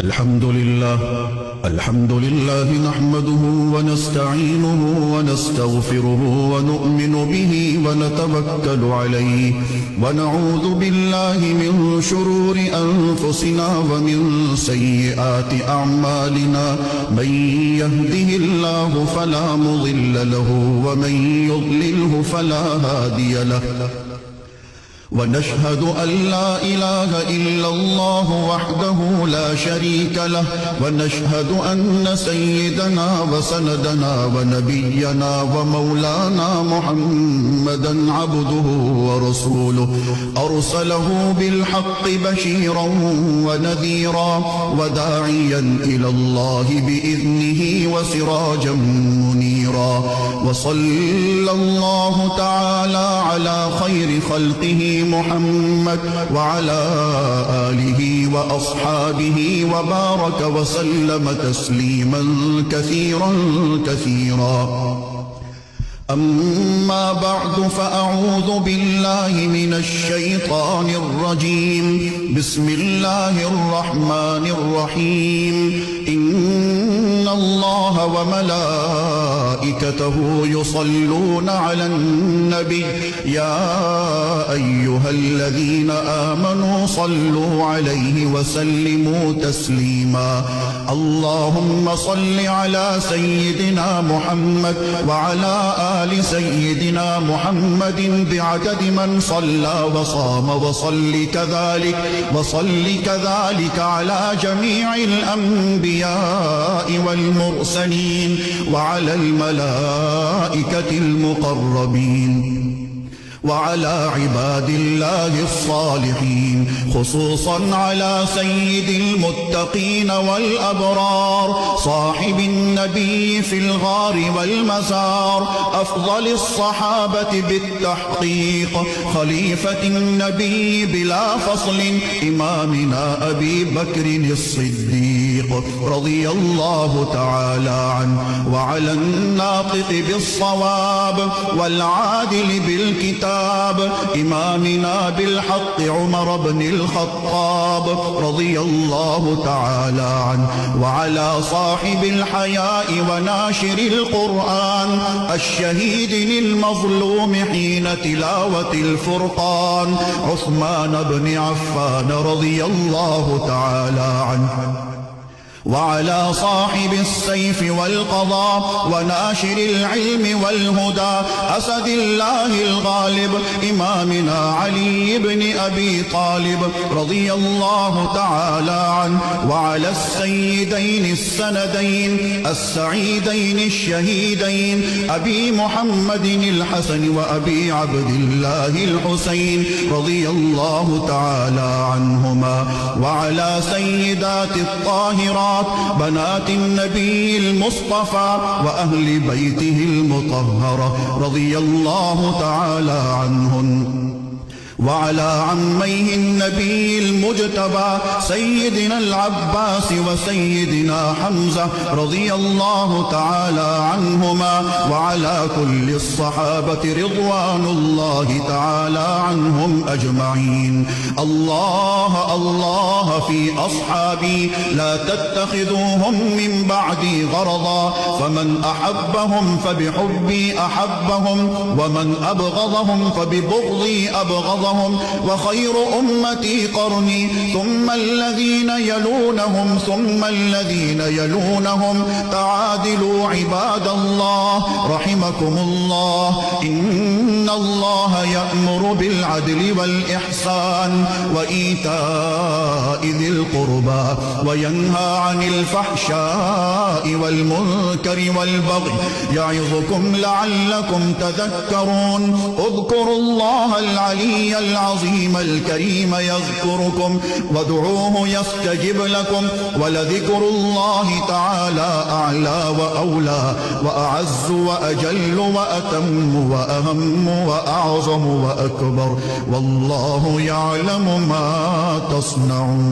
الحمد لله نحمده ونستعينه ونستغفره ونؤمن به ونتوكل عليه ونعوذ بالله من شرور أنفسنا ومن سيئات أعمالنا من يهده الله فلا مضل له ومن يضلله فلا هادي له ونشهد أن لا إله إلا الله وحده لا شريك له ونشهد أن سيدنا وسندنا ونبينا ومولانا محمدا عبده ورسوله أرسله بالحق بشيرا ونذيرا وداعيا إلى الله بإذنه وسراجا منيرا وصلى الله تعالى على خير خلقه محمد وعلى آله وأصحابه وبارك وسلم تسليما كثيرا كثيرا. أما بعد فأعوذ بالله من الشيطان الرجيم. بسم الله الرحمن الرحيم. إن الله وملائكته يصلون على النبي يا أيها الذين آمنوا صلوا عليه وسلموا تسليما. اللهم صل على سيدنا محمد وعلى آل سيدنا محمد بعدد من صلى وصام وصل كذلك على جميع الأنبياء والمرسلين وعلى الملائكة المقربين وعلى عباد الله الصالحين خصوصا على سيد المتقين والأبرار صاحب النبي في الغار والمزار أفضل الصحابة بالتحقيق خليفة النبي بلا فصل إمامنا أبي بكر الصديق رضي الله تعالى عنه وعلى الناطق بالصواب والعادل بالكتاب إمامنا بالحق عمر بن الخطاب رضي الله تعالى عنه وعلى صاحب الحياء وناشر القرآن الشهيد للمظلوم حين تلاوة الفرقان عثمان بن عفان رضي الله تعالى عنه وعلى صاحب السيف والقضاء وناشر العلم والهدى أسد الله الغالب إمامنا علي بن أبي طالب رضي الله تعالى عنه وعلى السيدين السندين السعيدين الشهيدين أبي محمد الحسن وأبي عبد الله الحسين رضي الله تعالى عنهما وعلى سيدات الطاهرات بنات النبي المصطفى وأهل بيته المطهرة رضي الله تعالى عنهن وعلى عميه النبي المجتبى سيدنا العباس وسيدنا حمزة رضي الله تعالى عنهما وعلى كل الصحابة رضوان الله تعالى عنهم أجمعين. الله الله في أصحابي لا تتخذوهم من بعدي غرضا فمن أحبهم فبحبي أحبهم ومن أبغضهم فببغضي أبغضهم وخير أمتي قرني ثم الذين يلونهم ثم الذين يلونهم. تعادلوا عباد الله رحمكم الله. إن الله يأمر بالعدل والإحسان وإيتاء ذي القربى وينهى عن الفحشاء والمنكر والبغي يعظكم لعلكم تذكرون. اذكروا الله العلي العظيم الكريم يذكركم وادعوه يستجب لكم ولذكر الله تعالى أعلى وأولى وأعز وأجل وأتم وأهم وأعظم وأكبر والله يعلم ما تصنعون.